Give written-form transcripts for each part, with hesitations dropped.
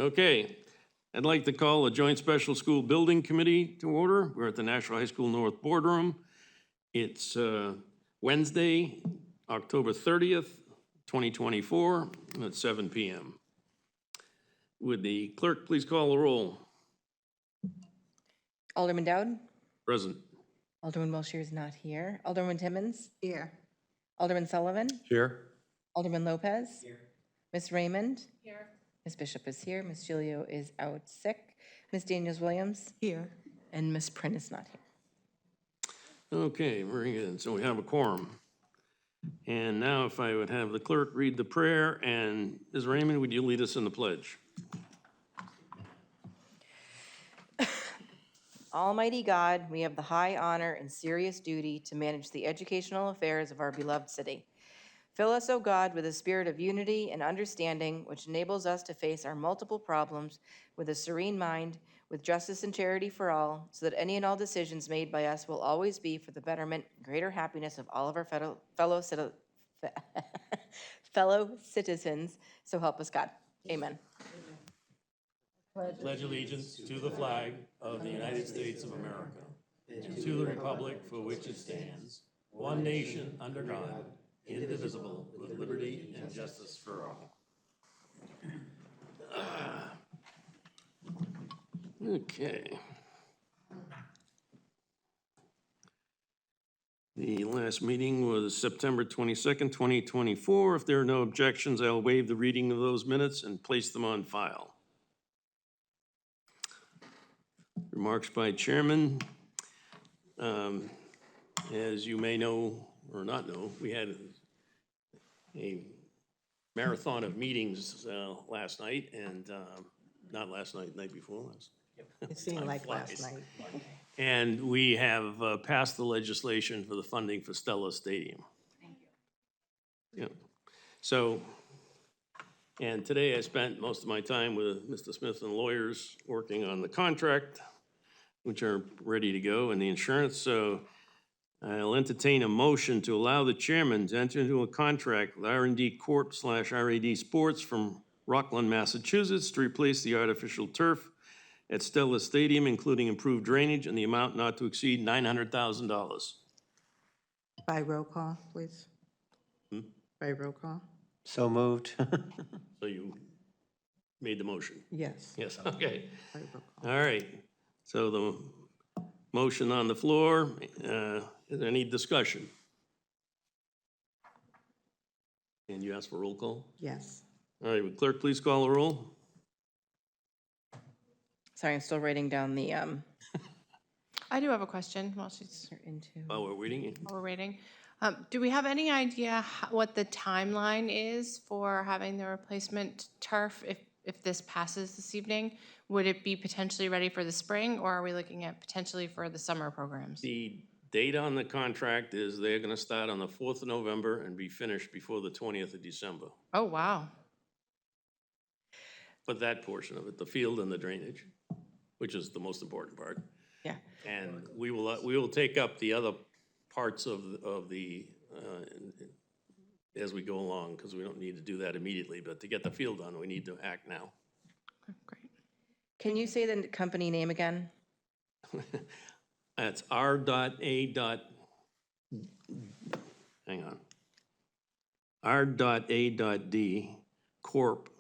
Okay, I'd like to call the Joint Special School Building Committee to order. We're at the Nashua High School North Boardroom. It's Wednesday, October 30th, 2024, at 7 p.m. Would the clerk please call the roll? Alderman Dowd? Present. Alderman Wilshire is not here. Alderman Timmons? Here. Alderman Sullivan? Here. Alderman Lopez? Here. Ms. Raymond? Here. Ms. Bishop is here. Ms. Gilio is out sick. Ms. Daniels-Williams? Here. And Ms. Prinn is not here. Okay, very good. So we have a quorum. And now if I would have the clerk read the prayer, and Ms. Raymond, would you lead us in the pledge? Almighty God, we have the high honor and serious duty to manage the educational affairs of our beloved city. Fill us, O God, with a spirit of unity and understanding, which enables us to face our multiple problems with a serene mind, with justice and charity for all, so that any and all decisions made by us will always be for the betterment and greater happiness of all of our fellow citizens. So help us God. Amen. Pledge allegiance to the flag of the United States of America and to the republic for which it stands, one nation under God, indivisible, with liberty and justice for all. Okay. The last meeting was September 22nd, 2024. If there are no objections, I'll waive the reading of those minutes and place them on file. Remarks by chairman. As you may know or not know, we had a marathon of meetings last night, and not last night, night before last. It seemed like last night. And we have passed the legislation for the funding for Stella Stadium. Thank you. Yeah. So, and today I spent most of my time with Mr. Smith and lawyers working on the contract, which are ready to go, and the insurance. So I'll entertain a motion to allow the chairman to enter into a contract with R&D Corp / RAD Sports from Rockland, Massachusetts to replace the artificial turf at Stella Stadium, including improved drainage, and the amount not to exceed $900,000. By roll call, please. By roll call? So moved. So you made the motion? Yes. Yes, okay. By roll call. All right. So the motion on the floor, is there any discussion? And you asked for roll call? Yes. All right, would clerk please call the roll? Sorry, I'm still writing down the, I do have a question while she's into. While we're waiting. while we're waiting. Do we have any idea what the timeline is for having the replacement turf if this passes this evening? Would it be potentially ready for the spring, or are we looking at potentially for the summer programs? The date on the contract is they're gonna start on the 4th of November and be finished before the 20th of December. Oh, wow. But that portion of it, the field and the drainage, which is the most important part. Yeah. And we will take up the other parts of the as we go along, because we don't need to do that immediately, but to get the field done, we need to act now. Okay, great. Can you say the company name again? That's R.A. Hang on. R.A.D. Corp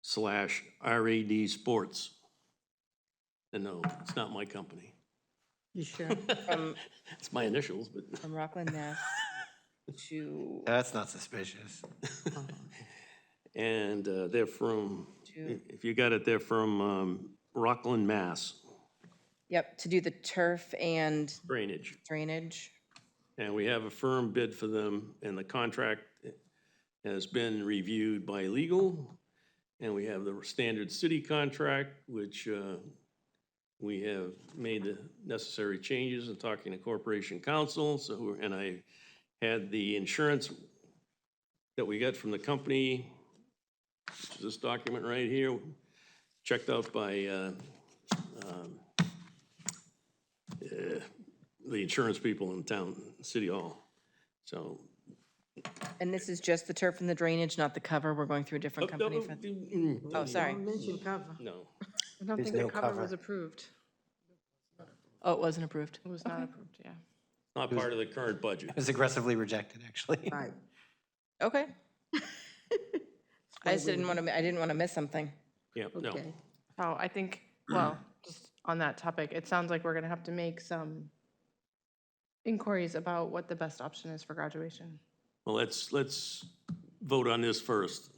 / RAD Sports. And no, it's not my company. You sure? From It's my initials, but. Rockland, Mass. to That's not suspicious. And they're from, To- if you got it, they're from Rockland, Mass. Yep, to do the turf and Drainage. drainage. And we have a firm bid for them, and the contract has been reviewed by legal. And we have the standard city contract, which we have made the necessary changes in talking to Corporation Counsel. So, and I had the insurance that we got from the company, which is this document right here, checked out by the insurance people in town, City Hall. So And this is just the turf and the drainage, not the cover? We're going through a different company for, oh, sorry. Don't mention cover. No. I don't There's think the no cover was cover. approved. Oh, it wasn't approved. It was not approved, yeah. Not part of the current budget. It was aggressively rejected, actually. Right. Okay. I just didn't want to miss something. Yeah, no. Okay. So I think, well, just on that topic, it sounds like we're gonna have to make some inquiries about what the best option is for graduation. Well, let's vote on this first.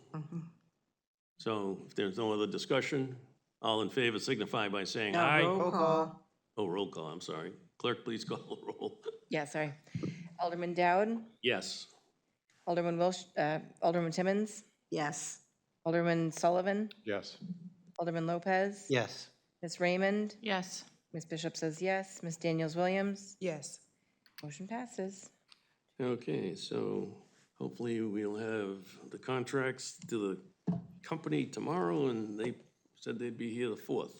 So if there's no other discussion, all in favor signify by saying aye. Roll call. Oh, roll call, I'm sorry. Clerk, please call the roll. Yeah, sorry. Alderman Dowd, Yes. Alderman Alderman Timmons, Yes. Alderman Sullivan, Yes. Alderman Lopez. Yes. Ms. Raymond, Yes. Ms. Bishop says yes. Ms. Daniels Williams, Yes. motion passes. Okay, so hopefully we'll have the contracts to the company tomorrow, and they said they'd be here the 4th,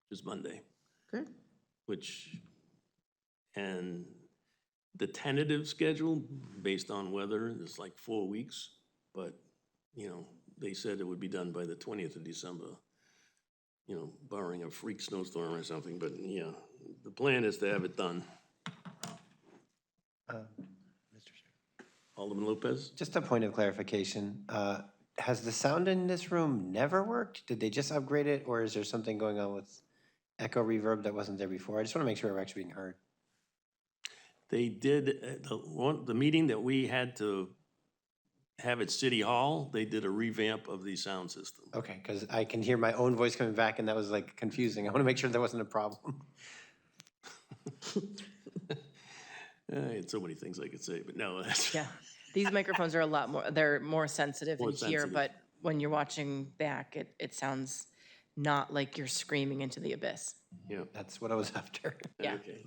which is Monday, Good. and the tentative schedule, based on weather, is like 4 weeks, but, you know, they said it would be done by the 20th of December, you know, barring a freak snowstorm or something, but yeah, the plan is to have it done. Mr. Chair. Alderman Lopez? Just a point of clarification. Has the sound in this room never worked? Did they just upgrade it, or is there something going on with echo reverb that wasn't there before? I just want to make sure we're actually being heard. They did, the meeting that we had to have at City Hall, they did a revamp of the sound system. Okay, because I can hear my own voice coming back, and that was like confusing. I want to make sure there wasn't a problem. I had so many things I could say, but no, that's, Yeah. These microphones are a lot more, they're more sensitive More in here, sensitive. but when you're watching back, it sounds not like you're screaming into the abyss. yeah, That's what I was after. Yeah. okay.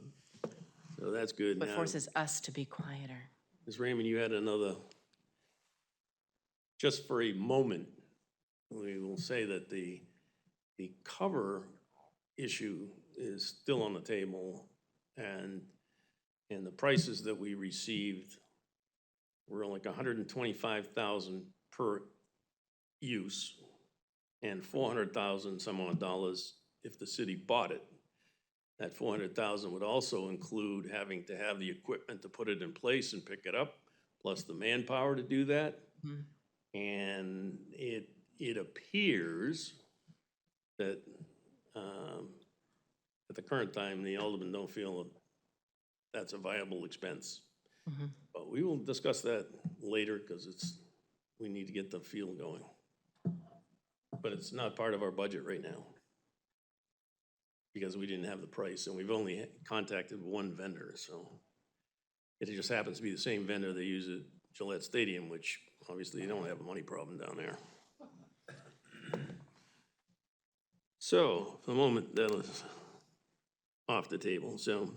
So that's good. But Now, forces us to be quieter. Ms. Raymond, you had another, just for a moment, we will say that the cover issue is still on the table, and the prices that we received were like $125,000 per use, and $400,000 some odd dollars if the city bought it. That $400,000 would also include having to have the equipment to put it in place and pick it up, plus the manpower to do that. And it appears that at the current time, the aldermen don't feel that that's a viable expense. But we will discuss that later, because we need to get the field going. But it's not part of our budget right now, because we didn't have the price, and we've only contacted one vendor, so. It just happens to be the same vendor they use at Gillette Stadium, which obviously you don't have a money problem down there. So, for the moment, that was off the table, so.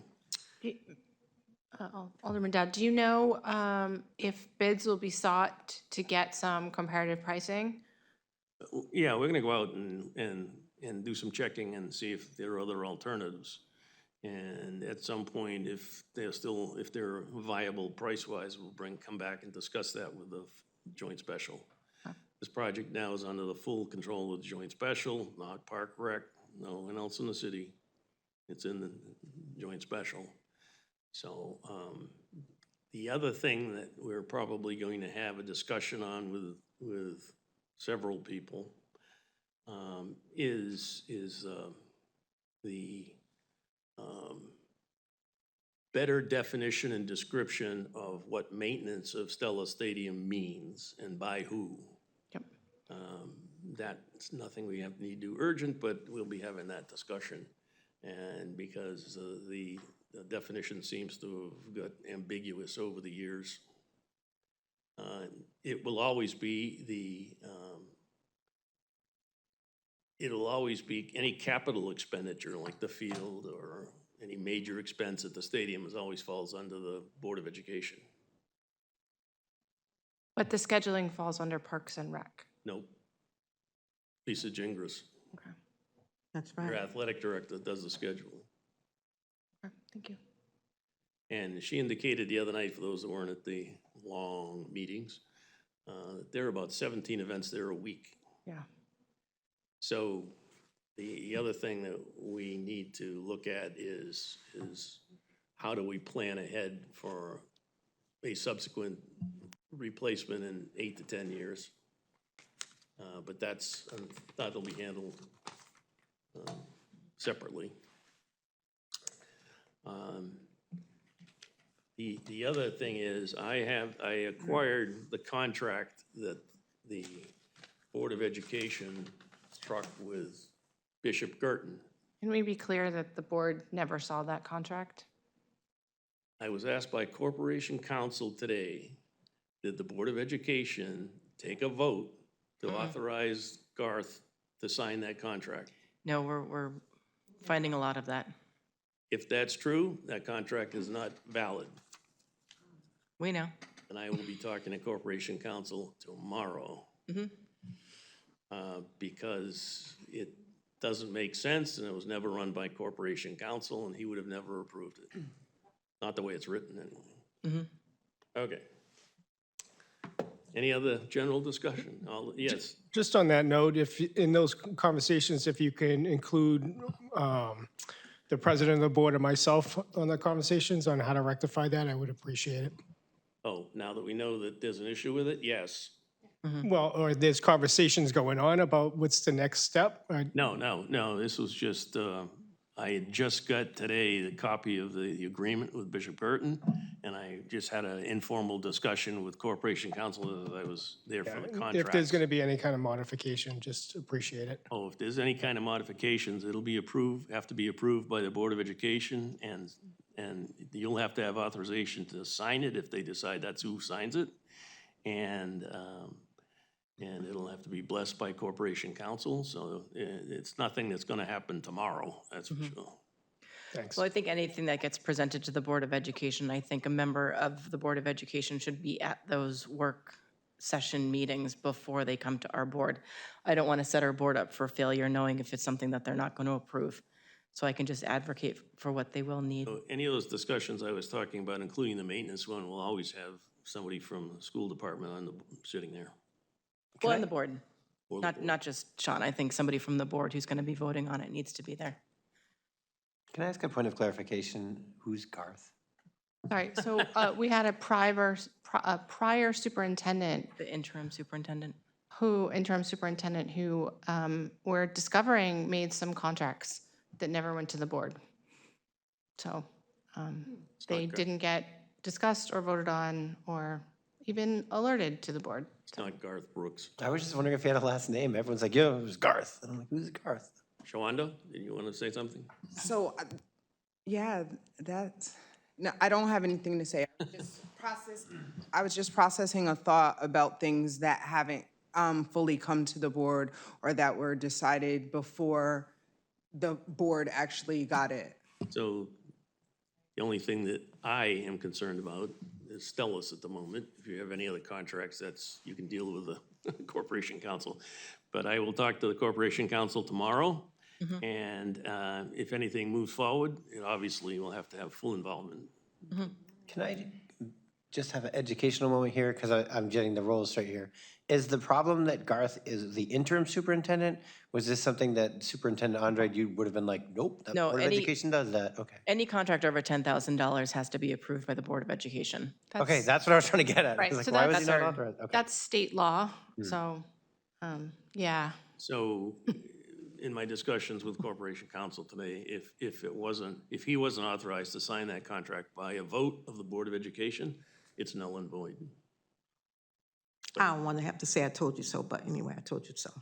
Alderman Dowd, do you know if bids will be sought to get some comparative pricing? Yeah, we're gonna go out and do some checking and see if there are other alternatives. And at some point, if they're viable price-wise, we'll come back and discuss that with the joint special. This project now is under the full control of the joint special, not Park Rec, no one else in the city. It's in the joint special. So, the other thing that we're probably going to have a discussion on with several people, is the better definition and description of what maintenance of Stella Stadium means and by who. Yep. That's nothing we need to do urgent, but we'll be having that discussion. And because the definition seems to have got ambiguous over the years, it will always be it'll always be any capital expenditure like the field or any major expense at the stadium always falls under the Board of Education. But the scheduling falls under Parks and Rec. Nope. Lisa Gingras, Okay, That's your right. athletic director, does the schedule. okay, thank you. And she indicated the other night, for those that weren't at the long meetings, There are about 17 events there a week. Yeah. So the other thing that we need to look at is how do we plan ahead for a subsequent replacement in 8 to 10 years? But that'll be handled separately. The other thing is I acquired the contract that the Board of Education struck with Bishop Girton. Can we be clear that the board never saw that contract? I was asked by Corporation Counsel today, did the Board of Education take a vote to authorize Garth to sign that contract? No, we're finding a lot of that. If that's true, that contract is not valid. We know. And I will be talking to Corporation Counsel tomorrow. Because it doesn't make sense, and it was never run by Corporation Counsel, and he would have never approved it. Not the way it's written, anyway. Okay. Any other general discussion? Yes. Just on that note, if, in those conversations, if you can include the president of the board and myself on the conversations on how to rectify that, I would appreciate it. Oh, now that we know that there's an issue with it, yes. Well, or there's conversations going on about what's the next step. No, this was just, I had just got today the copy of the agreement with Bishop Burton, and I just had an informal discussion with Corporation Counsel as I was there for the contract. If there's going to be any kind of modification, just appreciate it. Oh, if there's any kind of modifications, it'll be approved, have to be approved by the Board of Education, and you'll have to have authorization to sign it if they decide that's who signs it. And it'll have to be blessed by Corporation Counsel, so it's nothing that's gonna happen tomorrow, that's for sure. Thanks. Well, I think anything that gets presented to the Board of Education, I think a member of the Board of Education should be at those work session meetings before they come to our board. I don't want to set our board up for failure knowing if it's something that they're not going to approve. So I can just advocate for what they will need. So any of those discussions I was talking about, including the maintenance one, will always have somebody from the school department sitting there. Well, and the board, Or the board. not just Sean. I think somebody from the board who's going to be voting on it needs to be there. Can I ask a point of clarification? Who's Garth? Sorry, so we had a prior superintendent, The interim superintendent. interim superintendent who we're discovering made some contracts that never went to the board. So they good. didn't get discussed or voted on or even alerted to the board. It's not Garth Brooks. I was just wondering if he had a last name. Everyone's like, yo, it was Garth. And I'm like, who's Garth? Shawanda, did you want to say something? So, yeah, no, I don't have anything to say. I was just processing a thought about things that haven't fully come to the board or that were decided before the board actually got it. So the only thing that I am concerned about is Stellus at the moment. If you have any other contracts, you can deal with the Corporation Counsel. But I will talk to the Corporation Counsel tomorrow. And if anything moves forward, it obviously will have to have full involvement. Can I just have an educational moment here? Because I'm getting the roles straight here. Is the problem that Garth is the interim superintendent? Was this something that Superintendent Andre, you would have been like, nope, the No, Board of Education does that? Okay. Any contract over $10,000 has to be approved by the Board of Education. Okay, that's what I was trying to get at. I Right, was like, so why was he that's not our- authorized? Okay. That's state law, so, yeah. So in my discussions with Corporation Counsel today, if he wasn't authorized to sign that contract by a vote of the Board of Education, it's null and void. I don't want to have to say I told you so, but anyway, I told you so.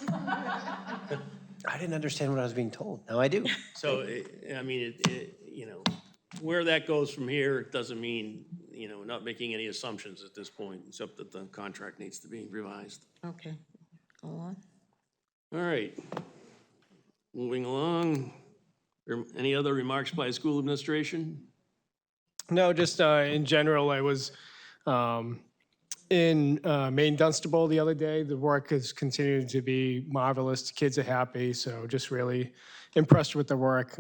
I didn't understand what I was being told. Now I do. So, I mean, where that goes from here, it doesn't mean, we're not making any assumptions at this point, except that the contract needs to be revised. Okay, go on. All right. Moving along. Any other remarks by school administration? No, just in general, I was in Maine Dunstable the other day. The work has continued to be marvelous. The kids are happy, so just really impressed with the work.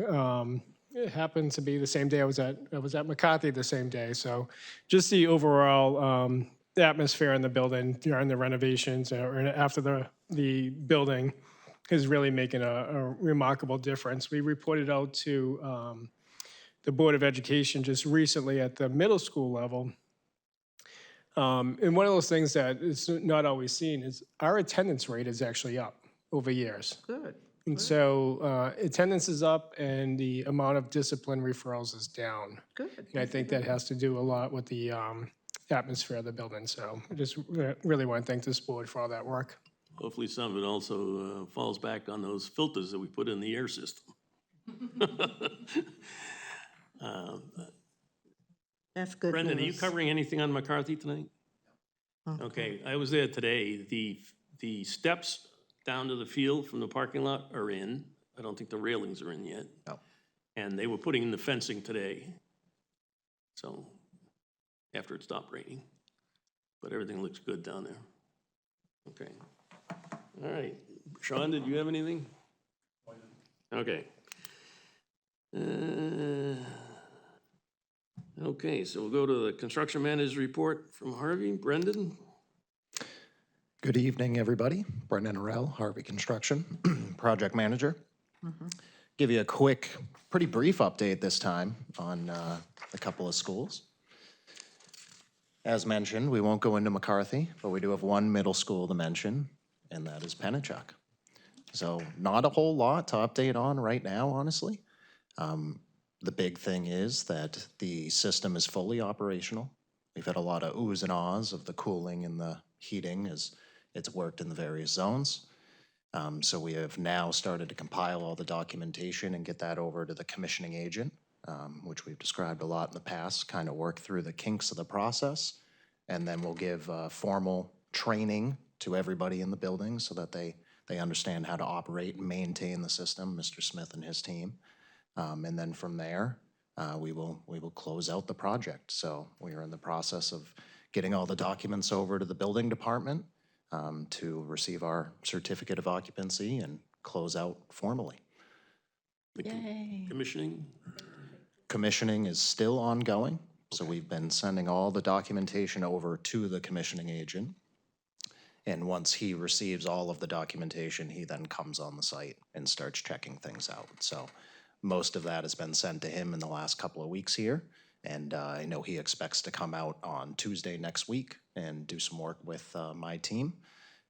It happened to be the same day I was at McCarthy the same day. So just the overall atmosphere in the building during the renovations or after the building is really making a remarkable difference. We reported out to the Board of Education just recently at the middle school level. And one of those things that is not always seen is our attendance rate is actually up over years. Good. And so attendance is up and the amount of discipline referrals is down. Good. And I think that has to do a lot with the atmosphere of the building. So I just really want to thank this board for all that work. Hopefully some of it also falls back on those filters that we put in the air system. That's good Brendan, are you news. covering anything on McCarthy tonight? Okay, I was there today. The steps down to the field from the parking lot are in. I don't think the railings are in yet. No. And they were putting in the fencing today. So, after it stopped raining. But everything looks good down there. Okay. All right. Sean, did you have anything? Okay. Okay, so we'll go to the construction manager's report from Harvey. Brendan? Good evening, everybody. Brendan Arell, Harvey Construction, project manager. Give you a quick, pretty brief update this time on a couple of schools. As mentioned, we won't go into McCarthy, but we do have one middle school to mention, and that is Pennachuck. So not a whole lot to update on right now, honestly. The big thing is that the system is fully operational. We've had a lot of oohs and ahs of the cooling and the heating as it's worked in the various zones. So we have now started to compile all the documentation and get that over to the commissioning agent, which we've described a lot in the past, kind of work through the kinks of the process. And then we'll give formal training to everybody in the building so that they understand how to operate and maintain the system, Mr. Smith and his team. And then from there, we will close out the project. So we are in the process of getting all the documents over to the building department to receive our certificate of occupancy and close out formally. Yay. Commissioning? Commissioning is still ongoing, so we've been sending all the documentation over to the commissioning agent. And once he receives all of the documentation, he then comes on the site and starts checking things out. So most of that has been sent to him in the last couple of weeks here. And I know he expects to come out on Tuesday next week and do some work with my team.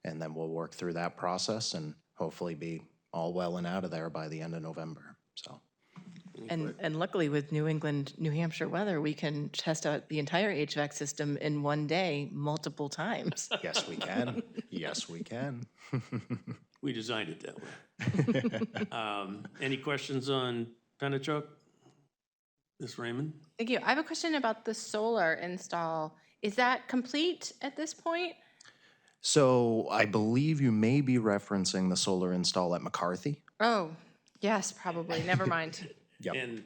And then we'll work through that process and hopefully be all well and out of there by the end of November, so. And luckily with New England, New Hampshire weather, we can test out the entire HVAC system in one day, multiple times. Yes, we can. Yes, we can. We designed it that way. Any questions on Pennachuck? Ms. Raymond? Thank you. I have a question about the solar install. Is that complete at this point? So I believe you may be referencing the solar install at McCarthy. Oh, yes, probably. Never mind. Yep. And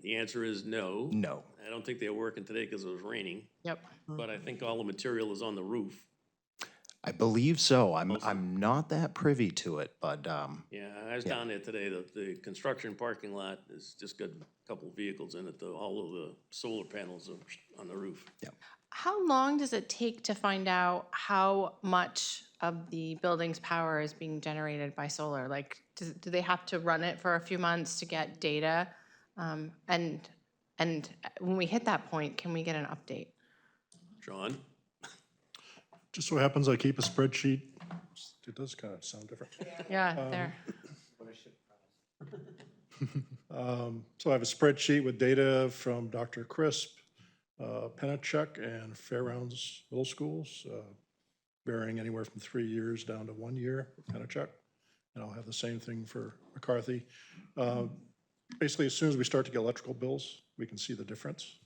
the answer is no. No. I don't think they're working today because it was raining, Yep. but I think all the material is on the roof. I believe so. I'm not that privy to it, but Yeah, I was down there today. The construction parking lot has just got a couple of vehicles in it. All of the solar panels are on the roof. How long does it take to find out how much of the building's power is being generated by solar? Like, do they have to run it for a few months to get data? And when we hit that point, can we get an update? John? Just so happens I keep a spreadsheet. It does kind of sound different. Yeah, there. So I have a spreadsheet with data from Dr. Crisp, Pennachuck, and Fairgrounds Middle Schools, varying anywhere from 3 years down to 1 year for Pennachuck. And I'll have the same thing for McCarthy. Basically, as soon as we start to get electrical bills, we can see the difference.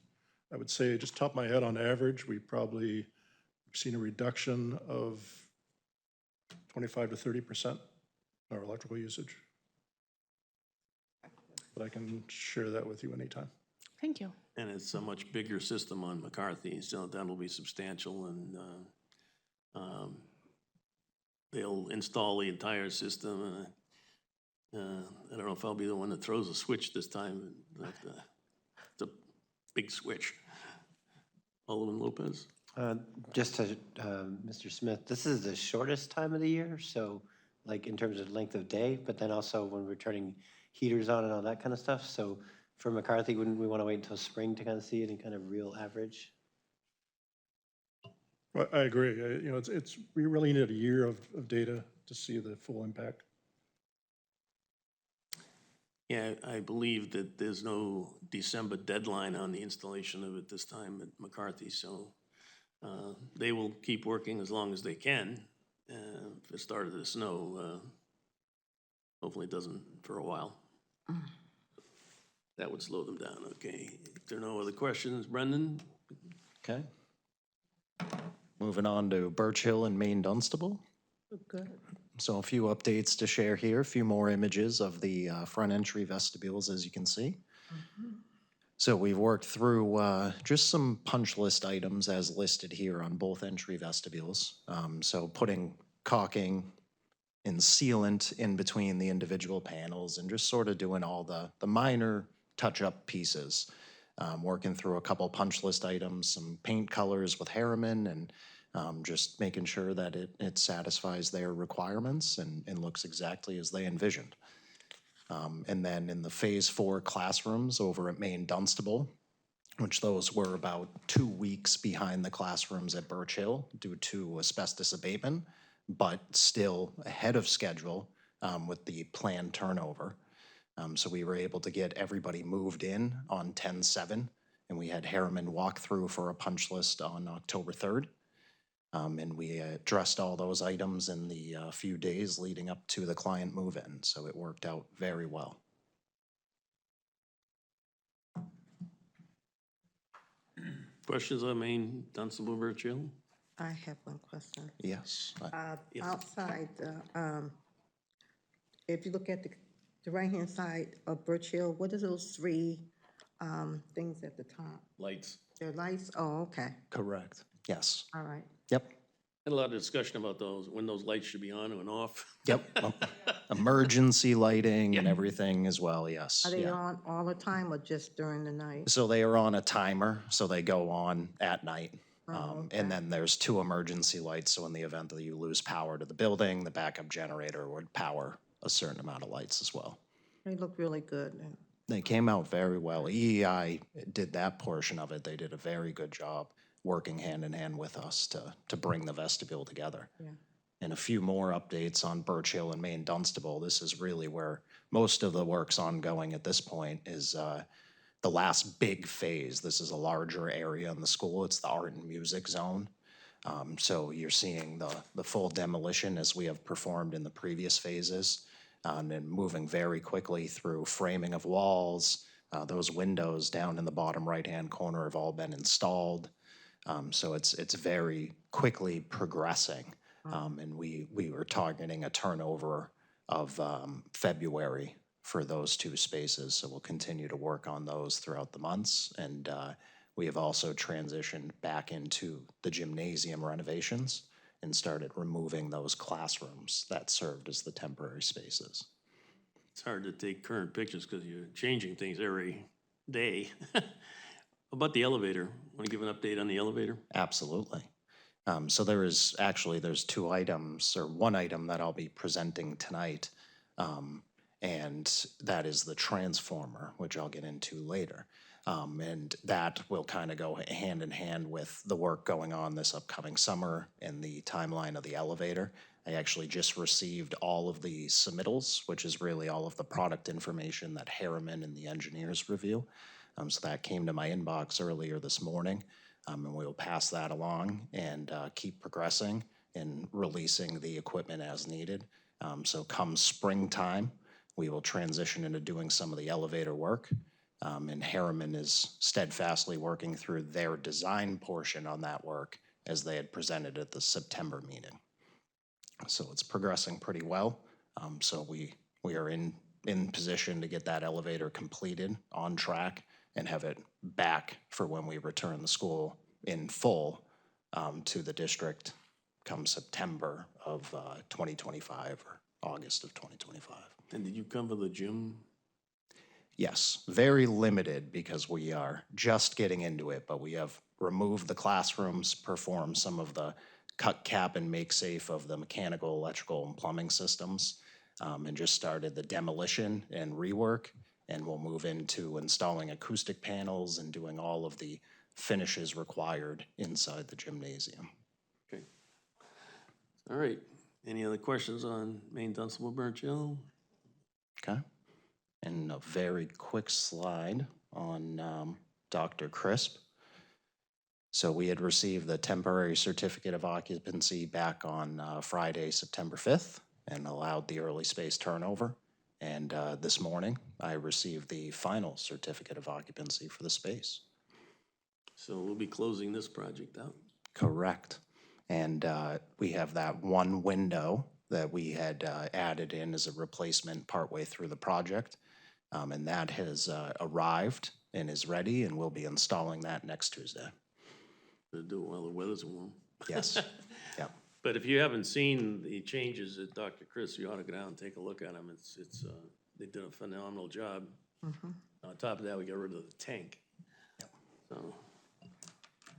I would say, just top of my head, on average, we probably seen a reduction of 25 to 30% in our electrical usage. But I can share that with you anytime. Thank you. And it's a much bigger system on McCarthy, so that'll be substantial, and they'll install the entire system. I don't know if I'll be the one that throws a switch this time. It's a big switch. Alderman Lopez? Just to, Mr. Smith, this is the shortest time of the year, so like in terms of length of day, but then also when we're turning heaters on and all that kind of stuff. So for McCarthy, wouldn't we want to wait until spring to kind of see any kind of real average? Well, I agree. You know, we really need a year of data to see the full impact. Yeah, I believe that there's no December deadline on the installation of it this time at McCarthy, so they will keep working as long as they can. If it started to snow, hopefully it doesn't for a while. That would slow them down, okay. If there are no other questions, Brendan? Okay. Moving on to Birch Hill and Maine Dunstable. Good. So a few updates to share here, a few more images of the front entry vestibules, as you can see. So we've worked through just some punch list items as listed here on both entry vestibules. So putting caulking and sealant in between the individual panels and just sort of doing all the minor touch-up pieces. Working through a couple punch list items, some paint colors with Harriman, and just making sure that it satisfies their requirements and looks exactly as they envisioned. And then in the Phase 4 classrooms over at Maine Dunstable, which those were about 2 weeks behind the classrooms at Birch Hill due to asbestos abatement, but still ahead of schedule with the planned turnover. So we were able to get everybody moved in on 10/7, and we had Harriman walk through for a punch list on October 3rd. And we addressed all those items in the few days leading up to the client move-in, so it worked out very well. Questions on Maine Dunstable Birch Hill? I have one question. Yes. Outside, if you look at the right-hand side of Birch Hill, what are those three things at the top? Lights. They're lights? Oh, okay. Correct. Yes. All right. Yep. Had a lot of discussion about those, when those lights should be on and off. Yep. Emergency lighting and everything as well, yes. Are they Yeah. on all the time or just during the night? So they are on a timer, so they go on at night. Oh, And then there's 2 emergency lights, so in the event that you lose power to the building, the backup generator would power a certain amount of lights as well. They look really good. They came out very well. EEI did that portion of it. They did a very good job working hand in hand with us to bring the vestibule together. Yeah. And a few more updates on Birch Hill and Maine Dunstable. This is really where most of the work's ongoing at this point is the last big phase. This is a larger area in the school. It's the art and music zone. So you're seeing the full demolition as we have performed in the previous phases, and moving very quickly through framing of walls. Those windows down in the bottom right-hand corner have all been installed. So it's very quickly progressing. And we were targeting a turnover of February for those 2 spaces. So we'll continue to work on those throughout the months. And we have also transitioned back into the gymnasium renovations and started removing those classrooms that served as the temporary spaces. It's hard to take current pictures because you're changing things every day. About the elevator, want to give an update on the elevator? Absolutely. So there's 2 items, or 1 item that I'll be presenting tonight, and that is the transformer, which I'll get into later. And that will kind of go hand in hand with the work going on this upcoming summer and the timeline of the elevator. I actually just received all of the submittals, which is really all of the product information that Harriman and the engineers review. So that came to my inbox earlier this morning, and we'll pass that along and keep progressing and releasing the equipment as needed. So come springtime, we will transition into doing some of the elevator work. And Harriman is steadfastly working through their design portion on that work as they had presented at the September meeting. So it's progressing pretty well. So we are in position to get that elevator completed, on track, and have it back for when we return the school in full to the district come September of 2025 or August of 2025. And did you cover the gym? Yes, very limited because we are just getting into it, but we have removed the classrooms, performed some of the cut cap and make safe of the mechanical, electrical, and plumbing systems, and just started the demolition and rework. And we'll move into installing acoustic panels and doing all of the finishes required inside the gymnasium. Okay. All right. Any other questions on Maine Dunstable Birch Hill? Okay? And a very quick slide on Dr. Crisp. So we had received the temporary certificate of occupancy back on Friday, September 5th, and allowed the early space turnover. And this morning, I received the final certificate of occupancy for the space. So we'll be closing this project out. Correct. And we have that one window that we had added in as a replacement partway through the project. And that has arrived and is ready, and we'll be installing that next Tuesday. To do it while the weather's warm. Yes. Yep. But if you haven't seen the changes at Dr. Chris, you ought to go down and take a look at them. They did a phenomenal job. On top of that, we got rid of the tank. So,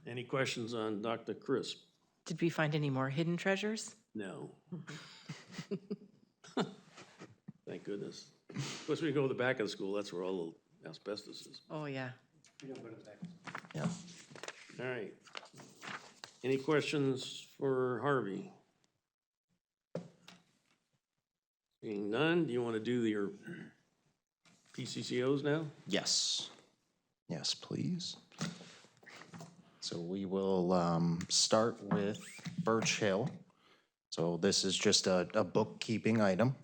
any questions on Dr. Crisp? Did we find any more hidden treasures? No. Thank goodness. Of course, we go to the back of the school, that's where all the asbestos is. Oh, yeah. Yeah. All right. Any questions for Harvey? Seeing none, do you want to do your PCCOs now? Yes. Yes, please. So we will start with Birch Hill. So this is just a bookkeeping item.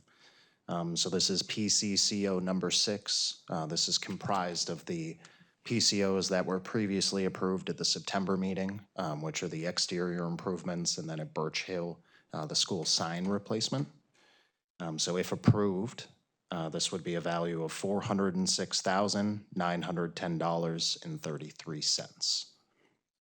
So this is PCCO number 6. This is comprised of the PCOs that were previously approved at the September meeting, which are the exterior improvements, and then at Birch Hill, the school sign replacement. So if approved, this would be a value of $406,910.33.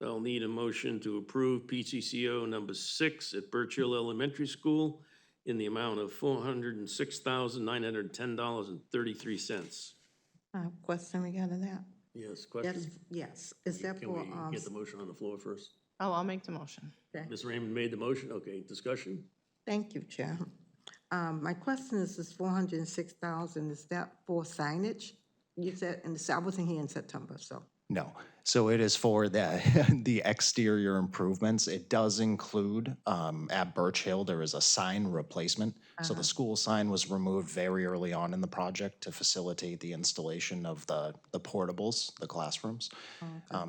I'll need a motion to approve PCCO number 6 at Birch Hill Elementary School in the amount of $406,910.33. Question regarding that? Yes, question? Yes, is that Can for, we get the motion on the floor first? Oh, I'll make the motion. Ms. Raymond made the motion, okay, discussion? thank you, Chair. My question is, this 406,000, is that for signage? You said, I wasn't here in September, so. No. So it is for the, the exterior improvements. It does include, at Birch Hill, there is a sign replacement. So the school sign was removed very early on in the project to facilitate the installation of the portables, the classrooms.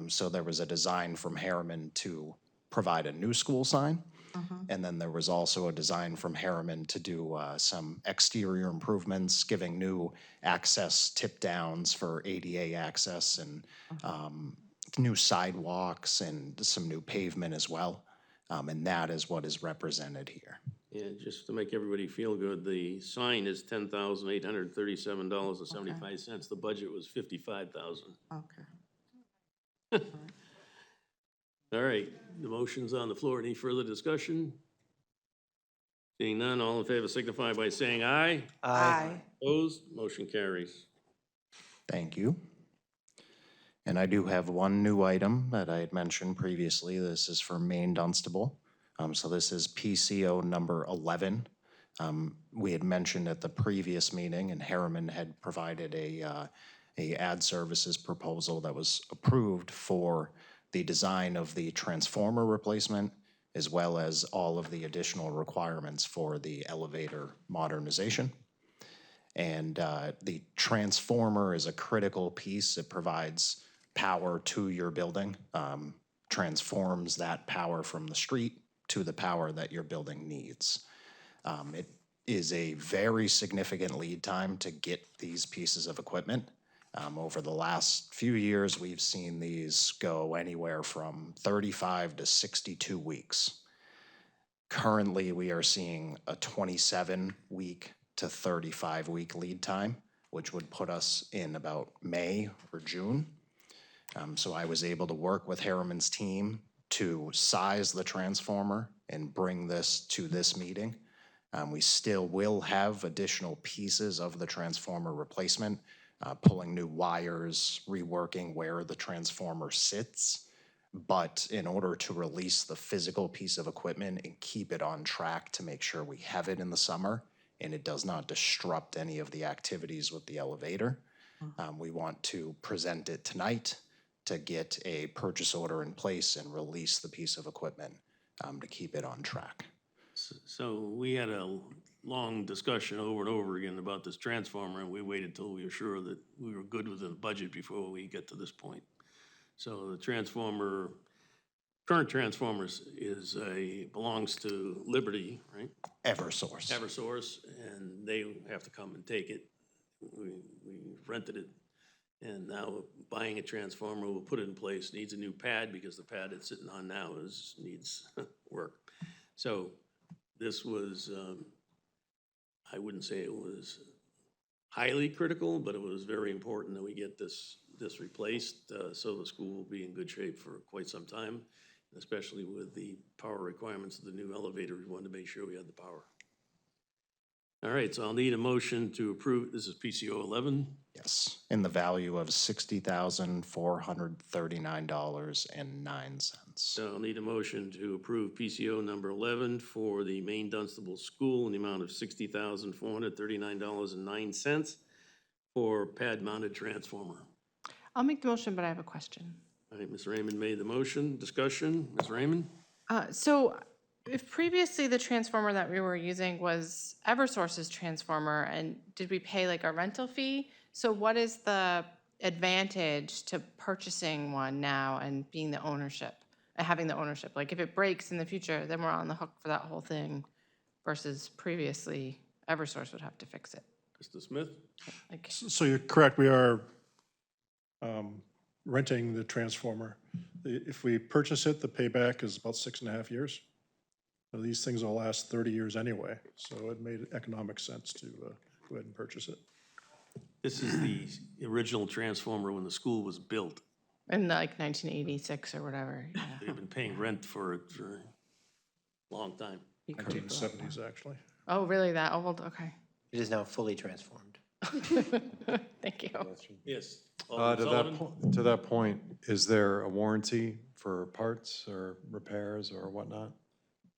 So there was a design from Harriman to provide a new school sign. And then there was also a design from Harriman to do some exterior improvements, giving new access tip downs for ADA access and new sidewalks and some new pavement as well. And that is what is represented here. And just to make everybody feel good, the sign is $10,837.75. The budget was $55,000. Okay. All right, the motion's on the floor. Any further discussion? Seeing none, all in favor signify by saying aye. Aye. Opposed, motion carries. Thank you. And I do have one new item that I had mentioned previously. This is for Maine Dunstable. So this is PCO number 11. We had mentioned at the previous meeting, and Harriman had provided a ad services proposal that was approved for the design of the transformer replacement, as well as all of the additional requirements for the elevator modernization. And the transformer is a critical piece. It provides power to your building, transforms that power from the street to the power that your building needs. It is a very significant lead time to get these pieces of equipment. Over the last few years, we've seen these go anywhere from 35 to 62 weeks. Currently, we are seeing a 27-week to 35-week lead time, which would put us in about May or June. So I was able to work with Harriman's team to size the transformer and bring this to this meeting. We still will have additional pieces of the transformer replacement. pulling new wires, reworking where the transformer sits. But in order to release the physical piece of equipment and keep it on track to make sure we have it in the summer and it does not disrupt any of the activities with the elevator, we want to present it tonight to get a purchase order in place and release the piece of equipment to keep it on track. So we had a long discussion over and over again about this transformer, and we waited till we were sure that we were good within the budget before we get to this point. So the transformer, current transformers belongs to Liberty, right? Eversource. Eversource, and they have to come and take it. We rented it, and now buying a transformer, we'll put it in place, needs a new pad because the pad it's sitting on now needs work. So this was, I wouldn't say it was highly critical, but it was very important that we get this replaced, so the school will be in good shape for quite some time, especially with the power requirements of the new elevator. We wanted to make sure we had the power. All right, so I'll need a motion to approve. This is PCO 11. Yes, in the value of $60,439.09. So I'll need a motion to approve PCO number 11 for the Maine Dunstable School in the amount of $60,439.09 for pad-mounted transformer. I'll make the motion, but I have a question. All right, Ms. Raymond made the motion. Discussion, Ms. Raymond? So if previously the transformer that we were using was Eversource's transformer, and did we pay like a rental fee? So what is the advantage to purchasing one now and being the ownership, having the ownership? Like if it breaks in the future, then we're on the hook for that whole thing versus previously Eversource would have to fix it. Mr. Smith? Like, So you're correct, we are renting the transformer. If we purchase it, the payback is about 6.5 years. So these things will last 30 years anyway, so it made economic sense to go ahead and purchase it. This is the original transformer when the school was built. in like 1986 or whatever. Yeah. They've been paying rent for it for a long time. 1970s, actually. Oh, really? That old? Okay. It is now fully transformed. Thank you. Yes. To Alderman Sullivan? to that point, is there a warranty for parts or repairs or whatnot?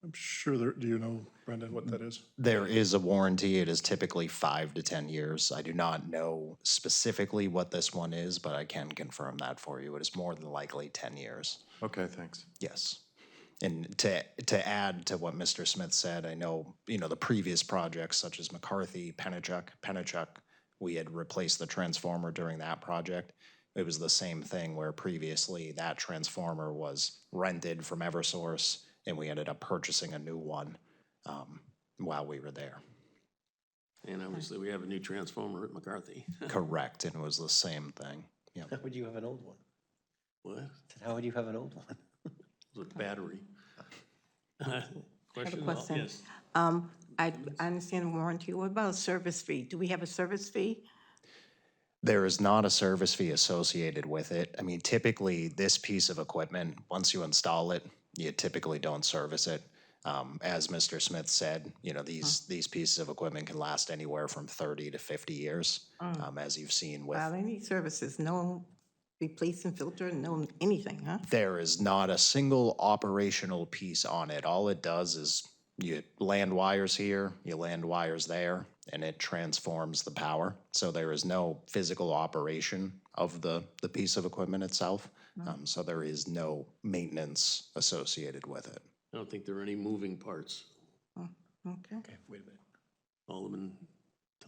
I'm sure there, do you know, Brendan, what that is? There is a warranty. It is typically 5 to 10 years. I do not know specifically what this one is, but I can confirm that for you. It is more than likely 10 years. Okay, thanks. Yes. And to add to what Mr. Smith said, I know, the previous projects such as McCarthy, Pennachuck, we had replaced the transformer during that project. It was the same thing where previously that transformer was rented from Eversource and we ended up purchasing a new one while we were there. And obviously, we have a new transformer at McCarthy. Correct, and it was the same thing. Yeah. How would you have an old one? What? How would you have an old one? With battery. I have a Question? question. Yes. I understand the warranty. What about a service fee? Do we have a service fee? There is not a service fee associated with it. I mean, typically, this piece of equipment, once you install it, you typically don't service it. As Mr. Smith said, these pieces of equipment can last anywhere from 30 to 50 years, as you've seen with. Well, they need services, no replacing filter, no anything, huh? There is not a single operational piece on it. All it does is you land wires here, you land wires there, and it transforms the power. So there is no physical operation of the piece of equipment itself. So there is no maintenance associated with it. I don't think there are any moving parts. Okay. Wait a minute. Alderman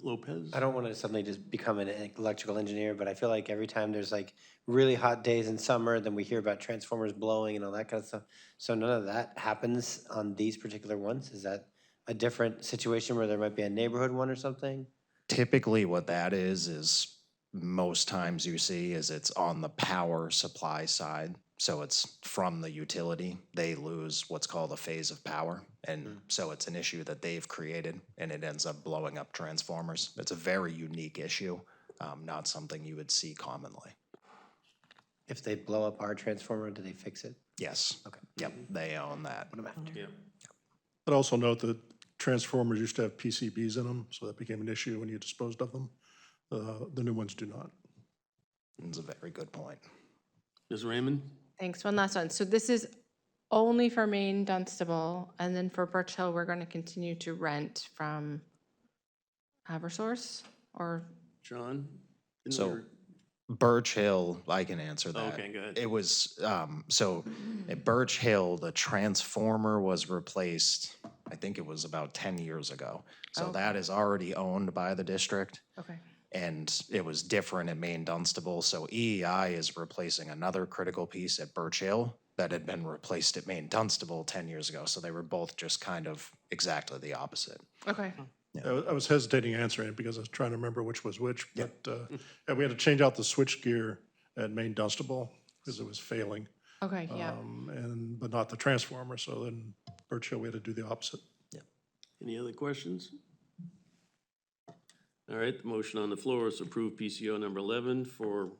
Lopez? I don't want to suddenly just become an electrical engineer, but I feel like every time there's like really hot days in summer, then we hear about transformers blowing and all that kind of stuff. So none of that happens on these particular ones? Is that a different situation where there might be a neighborhood one or something? Typically what that is most times you see is it's on the power supply side. So it's from the utility. They lose what's called a phase of power. And so it's an issue that they've created and it ends up blowing up transformers. It's a very unique issue, not something you would see commonly. If they blow up our transformer, do they fix it? Yes. Okay. Yep, they own that. What am I after? Yeah. But also note that transformers used to have PCBs in them, so that became an issue when you disposed of them. The new ones do not. It's a very good point. Ms. Raymond? Thanks. One last one. So this is only for Maine Dunstable, and then for Birch Hill, we're going to continue to rent from Eversource, or? John? Didn't So- we- Birch Hill, I can answer that. Okay, go ahead. It was, so at Birch Hill, the transformer was replaced, I think it was about 10 years ago. So Okay. that is already owned by the district. Okay. And it was different at Maine Dunstable. So EEI is replacing another critical piece at Birch Hill that had been replaced at Maine Dunstable 10 years ago. So they were both just kind of exactly the opposite. Okay. I was hesitating answering it because I was trying to remember which was which, but yeah, we had to change out the switch gear at Maine Dunstable because it was failing, Okay, yeah. but not the transformer, so then Birch Hill, we had to do the opposite. Any other questions? All right, the motion on the floor is to approve PCO number 11 for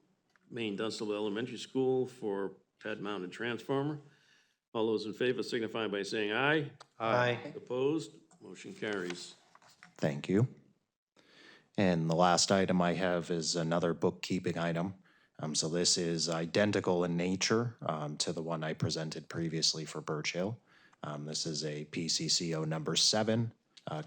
Maine Dunstable Elementary School for pad-mounted transformer. All those in favor signify by saying aye. Aye. Opposed? Motion carries. Thank you. And the last item I have is another bookkeeping item. So this is identical in nature to the one I presented previously for Birch Hill. This is a PCCO number 7,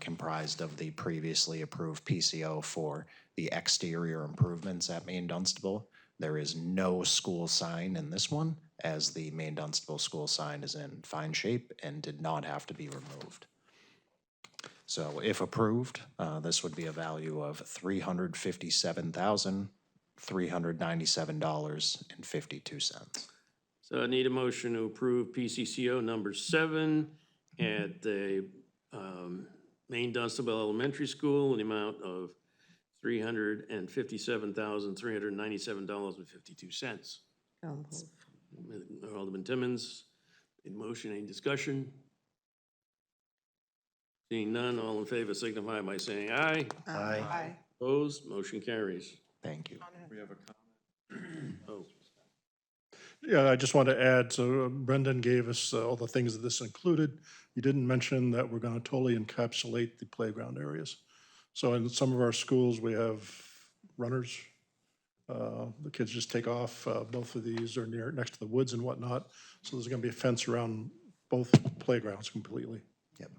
comprised of the previously approved PCO for the exterior improvements at Maine Dunstable. There is no school sign in this one, as the Maine Dunstable school sign is in fine shape and did not have to be removed. So if approved, this would be a value of $357,397.52. So I need a motion to approve PCCO number 7 at the Maine Dunstable Elementary School in the amount of $357,397.52. Alderman Timmons made the motion. Any discussion? Seeing none, all in favor signify by saying aye. Aye. Opposed? Motion carries. Thank you. Oh, Yeah, I just want to add, so Brendan gave us all the things that this included. You didn't mention that we're going to totally encapsulate the playground areas. So in some of our schools, we have runners. The kids just take off. Both of these are next to the woods and whatnot. So there's going to be a fence around both playgrounds completely. Yep.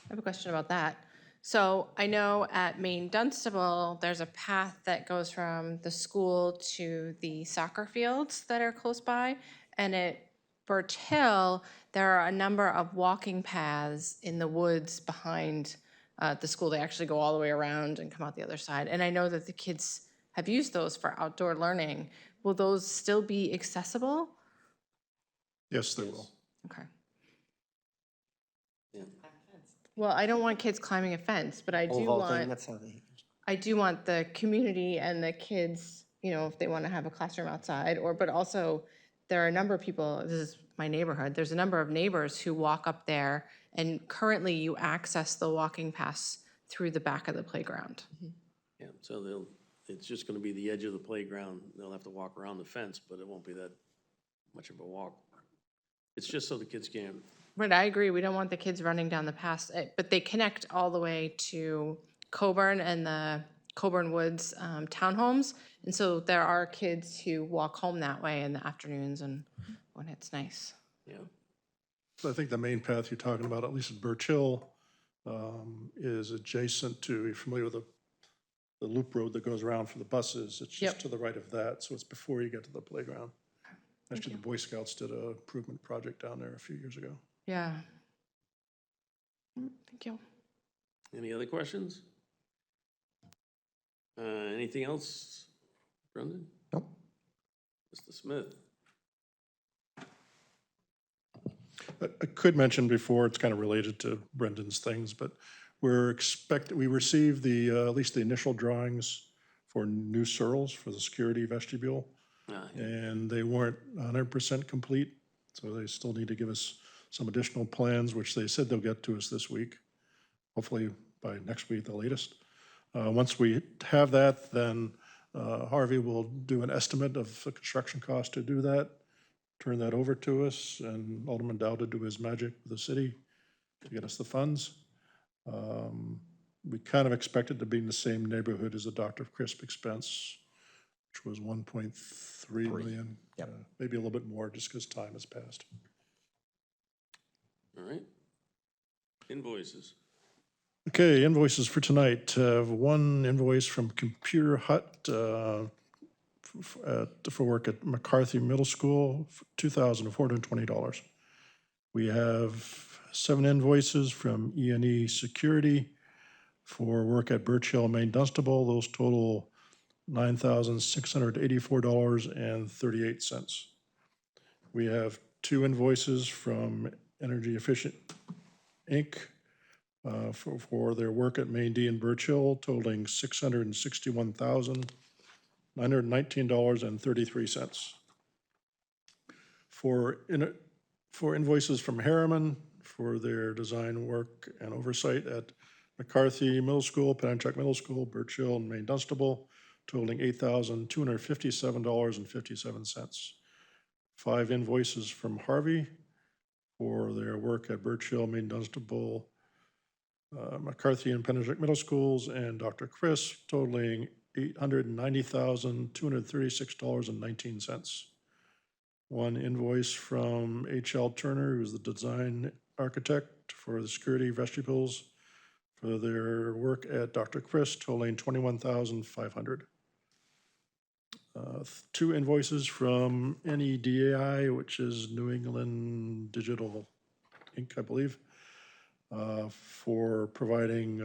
I have a question about that. So I know at Maine Dunstable, there's a path that goes from the school to the soccer fields that are close by. And at Birch Hill, there are a number of walking paths in the woods behind the school. They actually go all the way around and come out the other side. And I know that the kids have used those for outdoor learning. Will those still be accessible? Yes, they will. Okay. yeah. Well, I don't want kids climbing a fence, but I do Pole vaulting, want, that's how they. I do want the community and the kids, you know, if they want to have a classroom outside, but also there are a number of people, this is my neighborhood, there's a number of neighbors who walk up there, and currently you access the walking paths through the back of the playground. Yeah, so it's just gonna be the edge of the playground. They'll have to walk around the fence, but it won't be that much of a walk. It's just so the kids can, Right, I agree, we don't want the kids running down the paths, but they connect all the way to Coburn and the Coburn Woods townhomes. And so there are kids who walk home that way in the afternoons and when it's nice. yeah. So I think the main path you're talking about, at least at Birch Hill, is adjacent to, you're familiar with the loop road that goes around for the buses? It's just Yep. to the right of that, so it's before you get to the playground. Actually, the Boy Scouts did a improvement project down there a few years ago. Yeah. Thank you. Any other questions? Anything else, Brendan? Nope. Mr. Smith? I could mention before, it's kind of related to Brendan's things, but we received at least the initial drawings for new Searles for the security vestibule, and they weren't 100% complete, so they still need to give us some additional plans, which they said they'll get to us this week, hopefully by next week, the latest. Once we have that, then Harvey will do an estimate of the construction cost to do that, turn that over to us, and Alderman Dow to do his magic with the city to get us the funds. we kind of expected to be in the same neighborhood as the Dr. Crisp expense, which was 1.3 million. Yep. Maybe a little bit more just because time has passed. All right. Invoices. Okay, invoices for tonight. One invoice from Computer Hut for work at McCarthy Middle School, $2,420. We have 7 invoices from E&E Security for work at Birch Hill, Maine Dunstable. Those total $9,684.38. We have 2 invoices from Energy Efficient Inc. For their work at Maine D and Birch Hill totaling $661,919.33. For invoices from Harriman for their design work and oversight at McCarthy Middle School, Pennachuck Middle School, Birch Hill, and Maine Dunstable, totaling $8,257.57. 5 invoices from Harvey for their work at Birch Hill, Maine Dunstable, McCarthy and Pennachuck Middle Schools, and Dr. Crisp, totaling $890,236.19. 1 invoice from H.L. Turner, who's the design architect for the security vestibules for their work at Dr. Crisp, totaling $21,500. 2 invoices from NEDAI, which is New England Digital Inc., I believe, for providing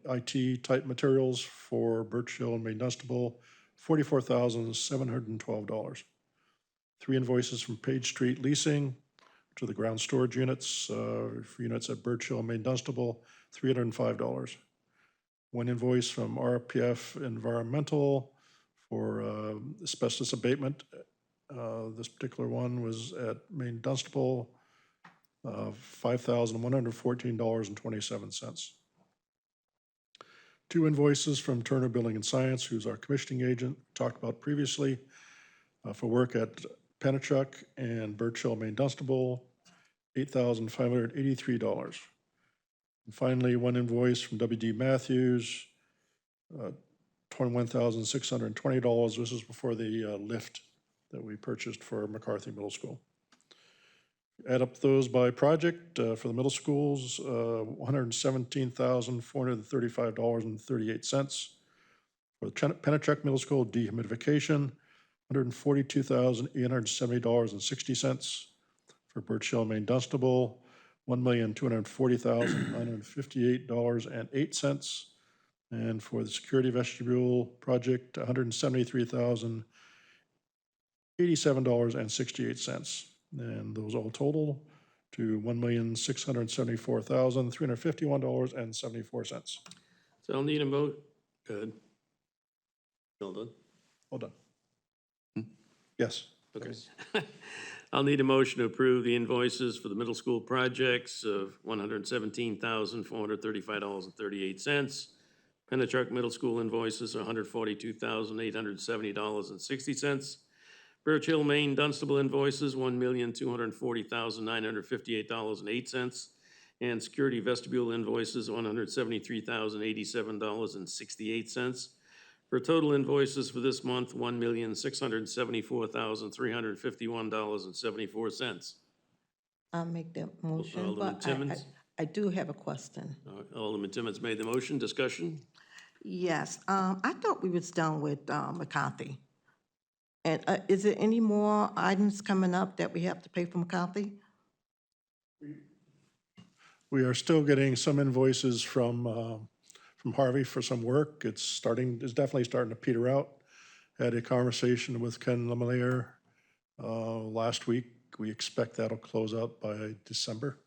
IT-type materials for Birch Hill and Maine Dunstable, $44,712. 3 invoices from Page Street Leasing to the ground storage units, for units at Birch Hill and Maine Dunstable, $305. 1 invoice from RPF Environmental for asbestos abatement. This particular one was at Maine Dunstable, $5,114.27. 2 invoices from Turner Building and Science, who's our commissioning agent, talked about previously, for work at Pennachuck and Birch Hill, Maine Dunstable, $8,583. And finally, 1 invoice from W.D. Matthews, $21,620. This is before the lift that we purchased for McCarthy Middle School. Add up those by project for the middle schools, $117,435.38. For the Pennachuck Middle School dehumidification, $142,870.60. For Birch Hill, Maine Dunstable, $1,240,958.08. And for the security vestibule project, $173,087.68. And those all total to $1,674,351.74. So I'll need a vote. Good. All done? Hold on. Yes. Okay. I'll need a motion to approve the invoices for the middle school projects of $117,435.38. Pennachuck Middle School invoices are $142,870.60. Birch Hill, Maine Dunstable invoices, $1,240,958.08. And security vestibule invoices, $173,087.68. For total invoices for this month, $1,674,351.74. I'll make that motion, Alderman but Timmons? I do have a question. Alderman Timmons made the motion. Discussion? Yes, I thought we was done with McCarthy. And is there any more items coming up that we have to pay for McCarthy? We are still getting some invoices from Harvey for some work. It's definitely starting to peter out. Had a conversation with Ken Lemire last week. We expect that'll close out by December.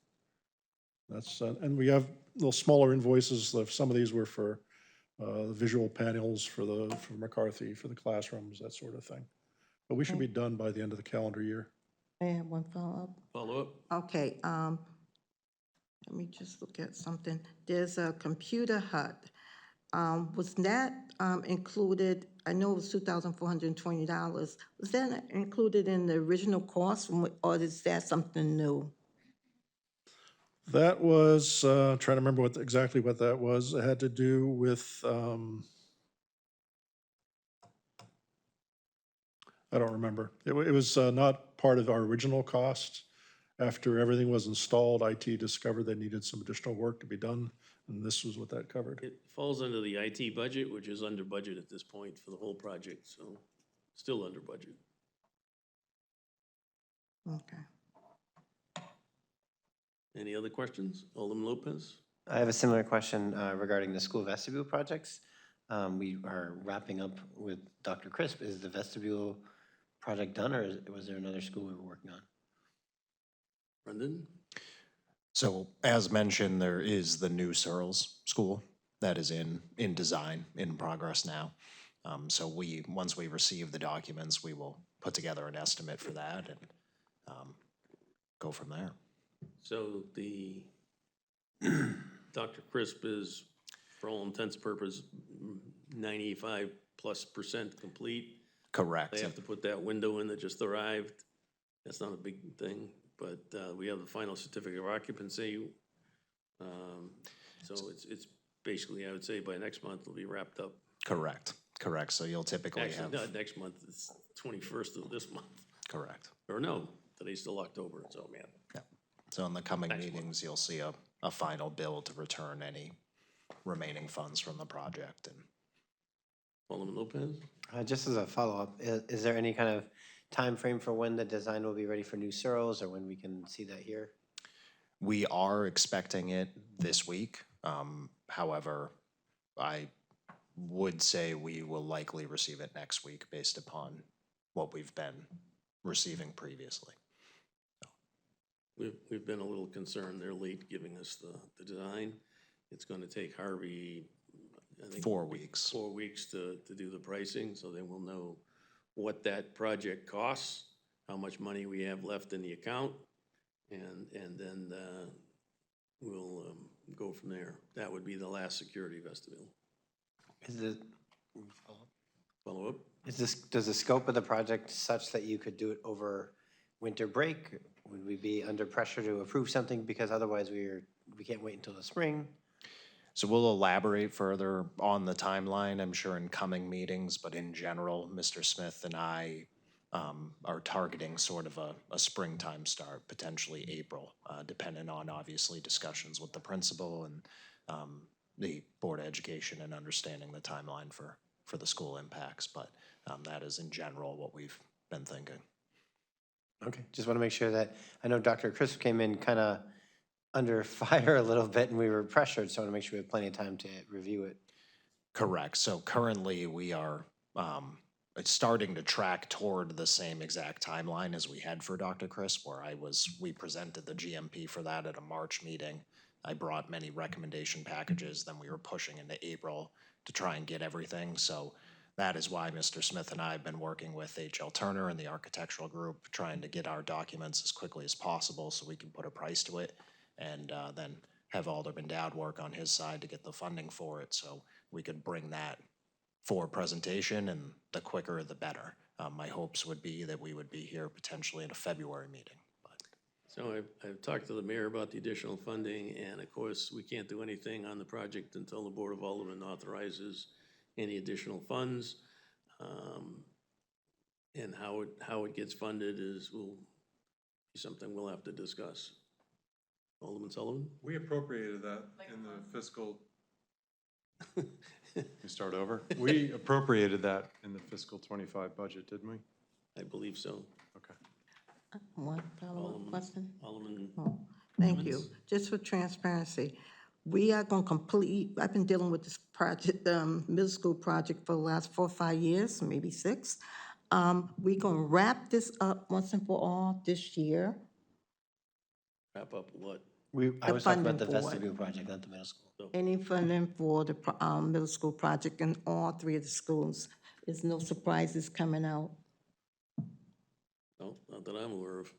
That's and we have little smaller invoices. Some of these were for the visual panels for McCarthy, for the classrooms, that sort of thing. But we should be done by the end of the calendar year. I have one follow-up. Follow up? Okay, let me just look at something. There's a Computer Hut. Was that included, I know it was $2,420. Was that included in the original cost, or is that something new? That was, trying to remember exactly what that was. It had to do with, I don't remember. It was not part of our original cost. After everything was installed, IT discovered they needed some additional work to be done, and this was what that covered. It falls under the IT budget, which is under budget at this point for the whole project, so still under budget. Okay. Any other questions? Alderman Lopez? I have a similar question regarding the school vestibule projects. We are wrapping up with Dr. Crisp. Is the vestibule project done, or was there another school we were working on? Brendan? So as mentioned, there is the new Searles School that is in design, in progress now. So once we receive the documents, we will put together an estimate for that and go from there. So the Dr. Crisp is, for all intents and purposes, 95+% complete. Correct. They have to put that window in that just arrived. That's not a big thing, but we have the final certificate of occupancy. So it's basically, I would say by next month, it'll be wrapped up. Correct. So you'll typically Actually, have. not next month, it's 21st of this month. Correct. Or no, today's still October, so man. Yeah. So in the coming Next month. meetings, you'll see a final bill to return any remaining funds from the project. And Alderman Lopez? Just as a follow-up, is there any kind of time frame for when the design will be ready for new Searles, or when we can see that here? we are expecting it this week. However, I would say we will likely receive it next week based upon what we've been receiving previously. We've been a little concerned. They're late giving us the design. It's gonna take Harvey, I think. 4 weeks. 4 weeks to do the pricing, so then we'll know what that project costs, how much money we have left in the account, and then we'll go from there. That would be the last security vestibule. Follow up? Does the scope of the project such that you could do it over winter break? Would we be under pressure to approve something because otherwise we can't wait until the spring? So we'll elaborate further on the timeline, I'm sure, in coming meetings, but in general, Mr. Smith and I are targeting sort of a springtime start, potentially April, depending on obviously discussions with the principal and the Board of Education and understanding the timeline for the school impacts. But that is in general what we've been thinking. Okay, just want to make sure that, I know Dr. Crisp came in kind of under fire a little bit and we were pressured, so I want to make sure we have plenty of time to review it. Correct. So currently we are it's starting to track toward the same exact timeline as we had for Dr. Crisp, where we presented the GMP for that at a March meeting. I brought many recommendation packages, then we were pushing into April to try and get everything. So that is why Mr. Smith and I have been working with H.L. Turner and the architectural group, trying to get our documents as quickly as possible so we can put a price to it, and then have Alderman Dowd work on his side to get the funding for it so we could bring that for presentation, and the quicker the better. My hopes would be that we would be here potentially in a February meeting. So I've talked to the mayor about the additional funding, and of course, we can't do anything on the project until the Board of Aldermen authorizes any additional funds. And how it gets funded will be something we'll have to discuss. Alderman Sullivan? We appropriated that in the fiscal. We start over? We appropriated that in the fiscal '25 budget, didn't we? I believe so. Okay. One follow-up question? Alderman, Oh, thank you. Evans? Just for transparency, we are going to complete, I've been dealing with this project, middle school project for the last 4 or 5 years, maybe 6. We're going to wrap this up once and for all this year. wrap up what? I was talking about the funding for it. vestibule project, not the middle school. Any funding for the middle school project in all 3 of the schools. There's no surprises coming out. No, not that I'm aware of.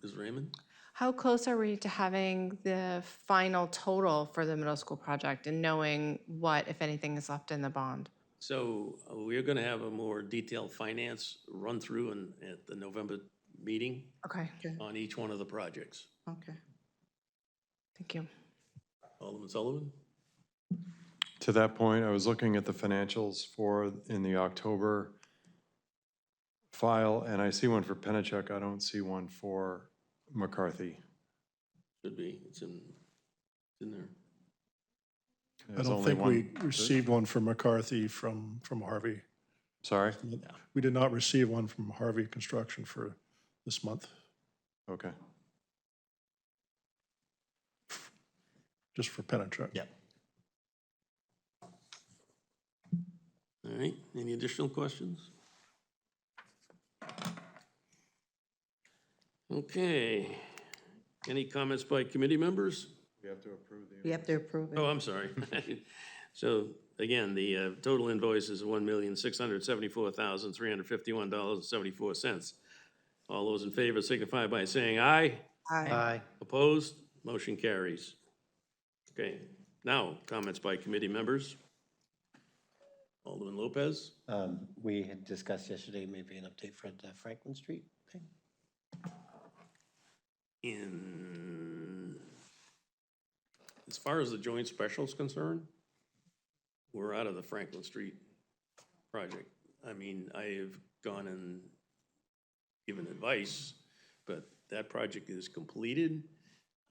Ms. Raymond? How close are we to having the final total for the middle school project and knowing what, if anything, is left in the bond? So we're gonna have a more detailed finance run-through at the November meeting Okay. on each one of the projects. Okay. Thank you. Alderman Sullivan? To that point, I was looking at the financials in the October file, and I see one for Pennachuck. I don't see one for McCarthy. Should be, it's in there. I There's don't only think we one- received one from McCarthy from Harvey. Sorry? We did not receive one from Harvey Construction for this month, Okay. just for Pennachuck. Yep. All right, any additional questions? Okay, any comments by committee members? We have to approve the. We have to approve it. Oh, I'm sorry. So again, the total invoice is $1,674,351.74. All those in favor signify by saying aye. Aye. Opposed? Motion carries. Okay, now comments by committee members. Alderman Lopez? We had discussed yesterday maybe an update for the Franklin Street thing. As far as the joint special is concerned, we're out of the Franklin Street project. I mean, I have gone and given advice, but that project is completed.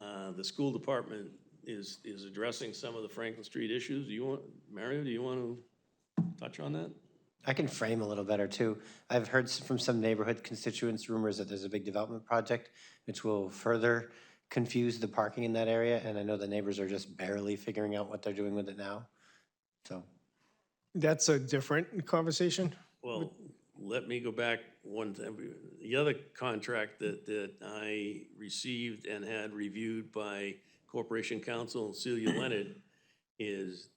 The school department is addressing some of the Franklin Street issues. Mario, do you want to touch on that? I can frame a little better too. I've heard from some neighborhood constituents rumors that there's a big development project which will further confuse the parking in that area, and I know the neighbors are just barely figuring out what they're doing with it now. So, That's a different conversation. Well, let me go back one time. The other contract that I received and had reviewed by Corporation Counsel Celia Leonard is,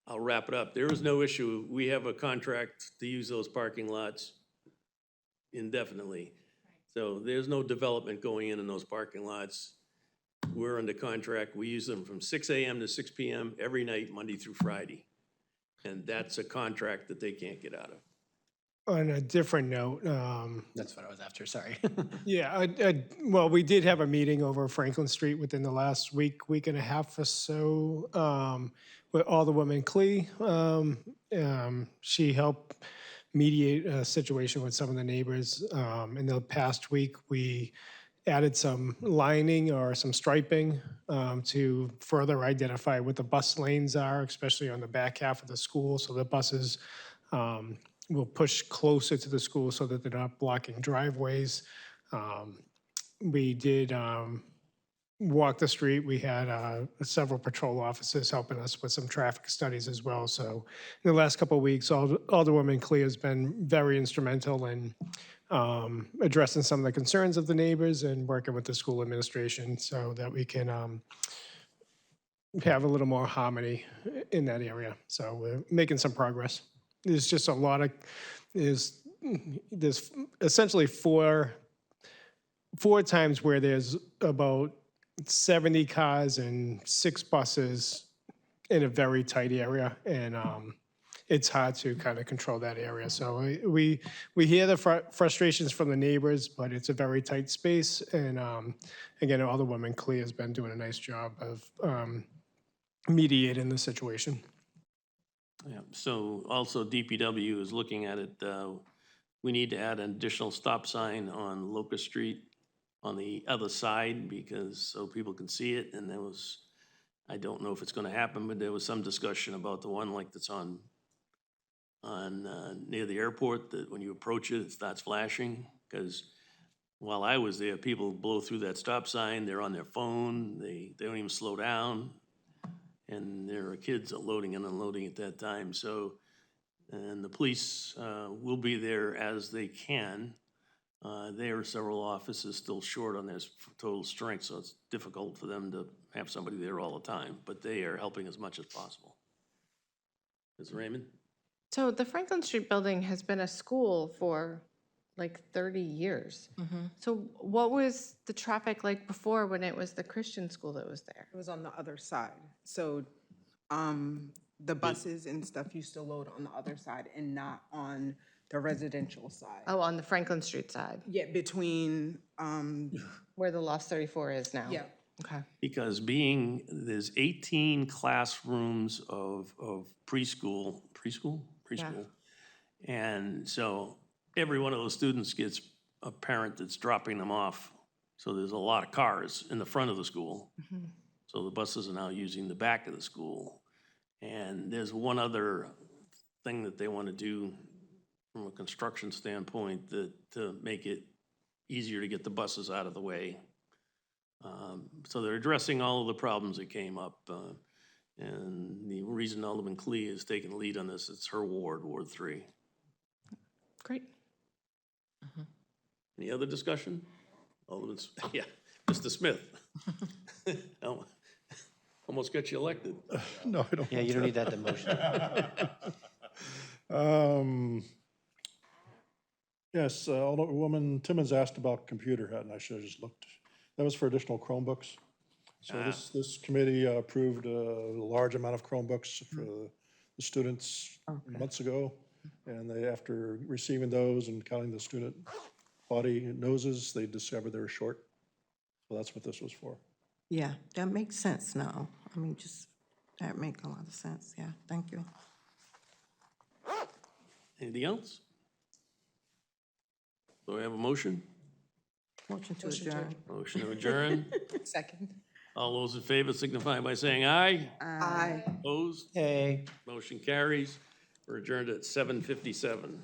I'll wrap it up. There is no issue. We have a contract to use those parking lots indefinitely. So there's no development going in those parking lots. We're under contract. We use them from 6 a.m. to 6 p.m. every night, Monday through Friday. And that's a contract that they can't get out of. On a different note, that's what I was after, sorry. yeah, well, we did have a meeting over Franklin Street within the last week and a half or so with Alderwoman Clee. She helped mediate a situation with some of the neighbors. In the past week, we added some lining or some striping to further identify what the bus lanes are, especially on the back half of the school, so the buses will push closer to the school so that they're not blocking driveways. We did walk the street. We had several patrol officers helping us with some traffic studies as well. So in the last couple of weeks, Alderwoman Clea has been very instrumental in addressing some of the concerns of the neighbors and working with the school administration so that we can have a little more harmony in that area. So we're making some progress. There's just a lot of, there's essentially four times where there's about 70 cars and 6 buses in a very tight area, and it's hard to kind of control that area. So we hear the frustrations from the neighbors, but it's a very tight space, and again, Alderwoman Clea has been doing a nice job of mediating the situation. Yeah, so also DPW is looking at it. We need to add an additional stop sign on Locust Street on the other side because so people can see it. And there was, I don't know if it's gonna happen, but there was some discussion about the one like that's on near the airport, that when you approach it, it starts flashing. Because while I was there, people blow through that stop sign, they're on their phone, they don't even slow down. And there are kids loading and unloading at that time. So, and the police will be there as they can. There are several officers still short on their total strength, so it's difficult for them to have somebody there all the time, but they are helping as much as possible. Ms. Raymond? So the Franklin Street building has been a school for like 30 years. So what was the traffic like before when it was the Christian school that was there? It was on the other side. So the buses and stuff used to load on the other side and not on the residential side. Oh, on the Franklin Street side, Yeah, between, where the Lost 34 is now. yeah, Okay. Because there's 18 classrooms of preschool. And so every one of those students gets a parent that's dropping them off. So there's a lot of cars in the front of the school. So the buses are now using the back of the school. And there's one other thing that they want to do from a construction standpoint to make it easier to get the buses out of the way. So they're addressing all of the problems that came up. And the reason Alderman Clee is taking the lead on this, it's her ward, Ward 3. Great. Any other discussion? Alderman, yeah, Mr. Smith. Almost got you elected. No, I don't. Yeah, you don't need that demotion. Yes, Alderwoman Timmons asked about computer hut, and I should have just looked. That was for additional Chromebooks. So this committee approved a large amount of Chromebooks for the students months ago. And they, after receiving those and counting the student body noses, they discovered they were short. So that's what this was for. Yeah, that makes sense now. I mean, just, that make a lot of sense, yeah, thank you. Anything else? Do we have a motion? Motion to adjourn. Motion to adjourn. Second. All those in favor signify by saying aye. Aye. Opposed? Yay. Motion carries. We're adjourned at 7:57.